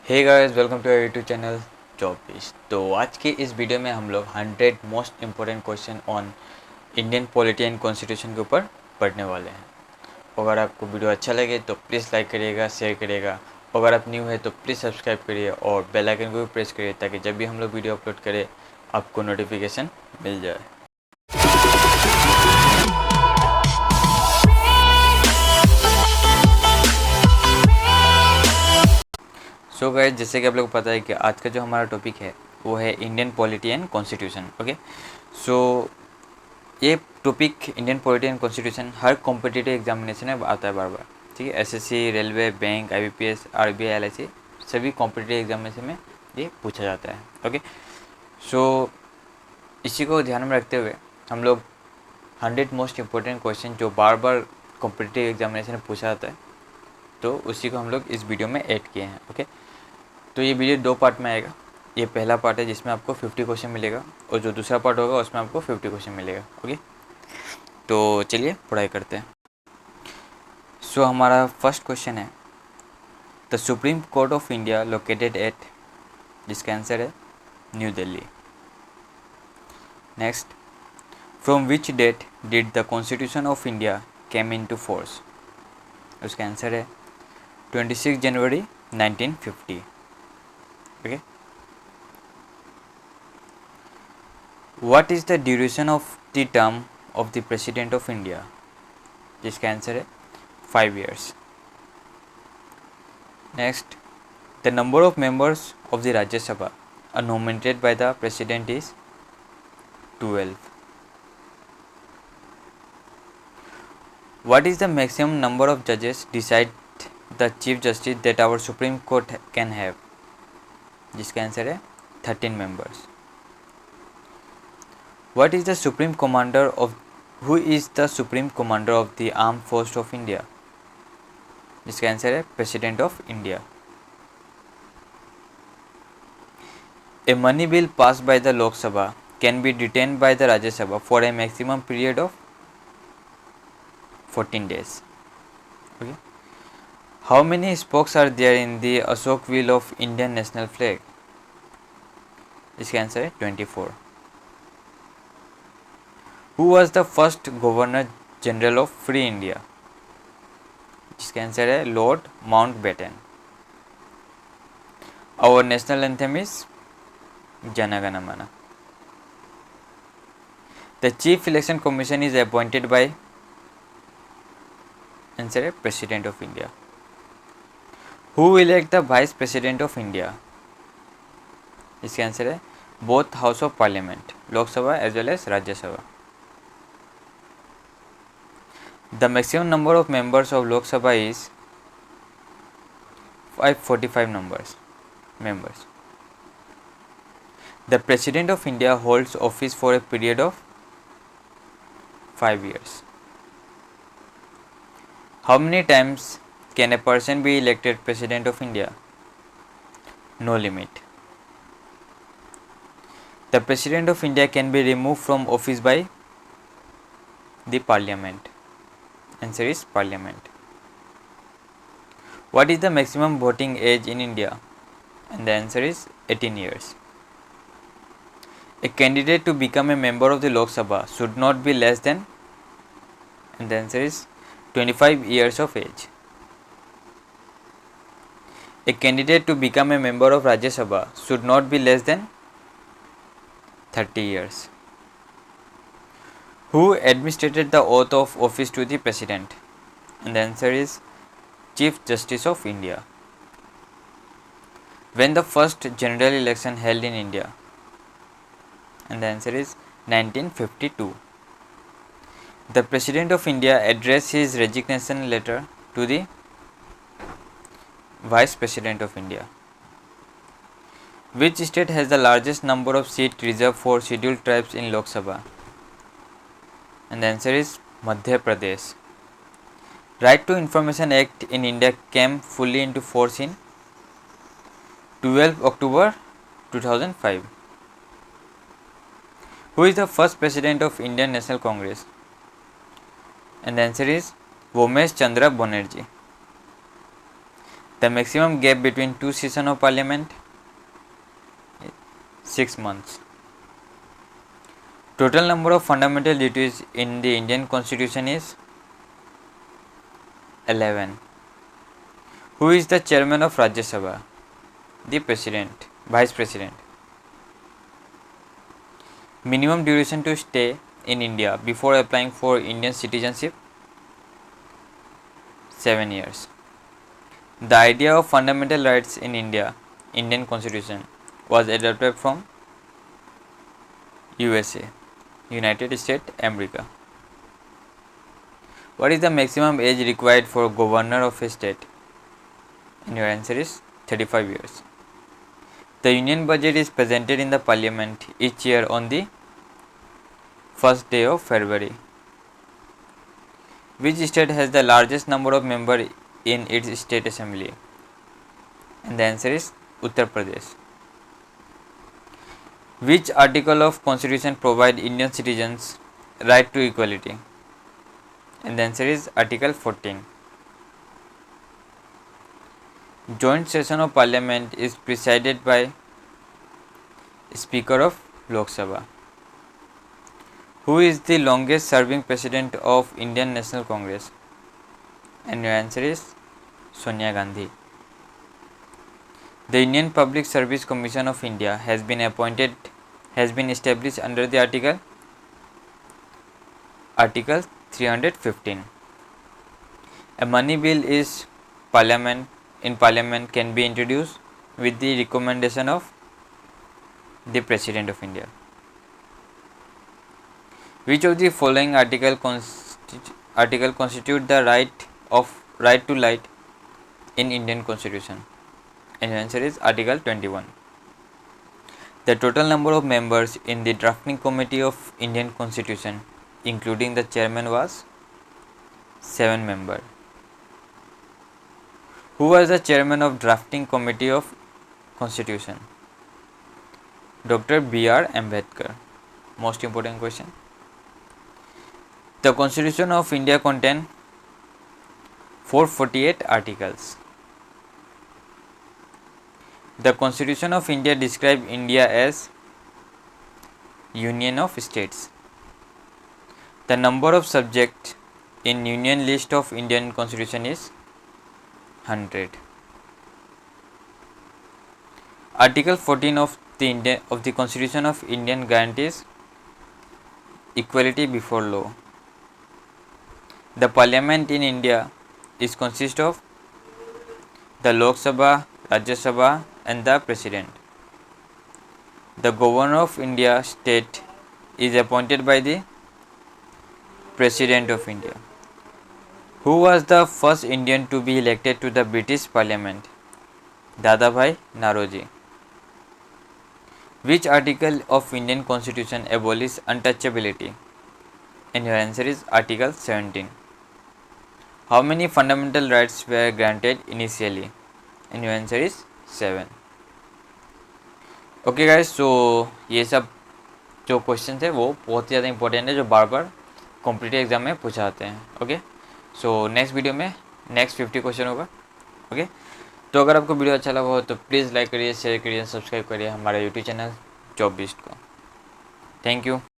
Hey guys, welcome to YouTube channel जॉबिश। तो आज के इस वीडियो में हम लोग 100 most important question on Indian polity and constitution के ऊपर पढ़ने वाले हैं। अगर आपको वीडियो अच्छा लगे तो प्लीज़ लाइक करिएगा, शेयर करिएगा। अगर आप न्यू है तो प्लीज़ सब्सक्राइब करिए और बेल आइकन को भी प्रेस करिए ताकि जब भी हम लोग वीडियो अपलोड करें आपको नोटिफिकेशन मिल जाए। सो गाइस, जैसे कि आप लोग को पता है कि आज का जो हमारा टॉपिक है वो है Indian polity and constitution. Okay, so ये topic Indian polity and constitution हर कॉम्पिटिटिव एग्जामिनेशन में आता है बार बार। ठीक है, SSC, railway, bank, IBPS, RBI, LIC सभी कॉम्पिटिटिव एग्जामिनेशन में ये पूछा जाता है। ओके, सो इसी को ध्यान में रखते हुए हम लोग 100 मोस्ट इम्पोर्टेंट क्वेश्चन जो बार बार कॉम्पिटिटिव एग्जामिनेशन में पूछा जाता है तो उसी को हम लोग इस वीडियो में ऐड किए हैं। ओके, तो ये वीडियो 2 पार्ट में आएगा। ये पहला पार्ट है जिसमें आपको 50 क्वेश्चन मिलेगा और जो दूसरा पार्ट होगा उसमें आपको 50 क्वेश्चन मिलेगा। ओके, तो चलिए पढ़ाई करते हैं। सो हमारा फर्स्ट क्वेश्चन है, the Supreme Court of India located at, जिसका आंसर है New Delhi. Next, from which date did the constitution of India came into force, उसका आंसर है 26 जनवरी 1950। Okay, what is the duration of the term of the president of India, जिसका answer है 5 years। Next, the number of members of the Rajya Sabha are nominated by the president is 12। What is the maximum number of judges decide the chief justice that our supreme court can have, जिसका answer है 13 members। What is the supreme commander of who is the supreme commander of the armed force of India, जिसका answer है president of India। A money bill passed by the Lok Sabha can be detained by the Rajya Sabha for a maximum period of 14 days। Okay. How many spokes are there in the Ashok wheel of Indian national flag, इसका answer है 24। Who was the first Governor General of Free India, जिसका answer है Lord Mountbatten. Our national anthem is Jana Gana Mana। The Chief Election Commission is appointed by, answer है President of India। Who elect the Vice President of India, इसका answer है both House of Parliament, लोक सभा as well as राज्य सभा। The maximum number of members of Lok Sabha is 545 members। The President of India holds office for a period of 5 years। How many times can a person be elected President of India? No limit। The President of India can be removed from office by the Parliament, answer is Parliament। What is the maximum voting age in India? And the answer is 18 years। A candidate to become a member of the Lok Sabha should not be less than, and the answer is 25 years of age। A candidate to become a member of Rajya Sabha should not be less than 30 years। Who administered the oath of office to the President? And the answer is Chief Justice of India। When the first general election held in India? And the answer is 1952। The President of India addressed his resignation letter to the Vice President of India। Which state has the largest number of seats reserved for scheduled tribes in Lok Sabha? And the answer is Madhya Pradesh। Right to Information Act in India came fully into force in 12 October 2005। Who is the first president of Indian National Congress? And the answer is Vomesh Chandra Banerjee। The maximum gap between two sessions of parliament, 6 months. Total number of fundamental duties in the Indian constitution is 11. Who is the chairman of Rajya Sabha? The president, vice president. Minimum duration to stay in India before applying for Indian citizenship, 7 years. The idea of fundamental rights in Indian constitution, was adopted from USA, United States America. What is the maximum age required for governor of a state? And your answer is 35 years. The union budget is presented in the parliament each year on the first day of February. Which state has the largest number of members in its state assembly? And the answer is Uttar Pradesh. Which article of constitution provide Indian citizens right to equality? And the answer is Article 14. Joint session of parliament is presided by Speaker of Lok Sabha. Who is the longest serving president of Indian National Congress? And your answer is Sonia Gandhi. The Indian Public Service Commission of India has been established under the Article 315. A money bill in parliament can be introduced with the recommendation of the President of India. Which of the following article constitute the right to light in Indian Constitution? And the answer is Article 21. The total number of members in the drafting committee of Indian Constitution, including the chairman, was 7 members. Who was the chairman of drafting committee of Constitution? Dr. B.R. Ambedkar. Most important question. The Constitution of India contains 448 articles. The Constitution of India describes India as Union of States. The number of subjects in Union list of Indian Constitution is 100. Article 14 of the Constitution of India guarantees equality before law. The Parliament in India is consist of the Lok Sabha, Rajya Sabha, and the President. The Governor of India state is appointed by the President of India. Who was the first Indian to be elected to the British Parliament? Dadabhai Naoroji. Which article of Indian Constitution abolishes untouchability? And your answer is Article 17. How many fundamental rights were granted initially? And your answer is 7. Okay guys, so ये सब जो question थे वो बहुत ही ज़्यादा important है, जो बार बार competitive exam में पूछा जाते हैं. ओके, सो नेक्स्ट वीडियो में नेक्स्ट 50 क्वेश्चन होगा. ओके, तो अगर आपको वीडियो अच्छा लगा हो तो प्लीज़ लाइक करिए, शेयर करिए, सब्सक्राइब करिए हमारे यूट्यूब चैनल जॉब बिस्ट को. Thank you.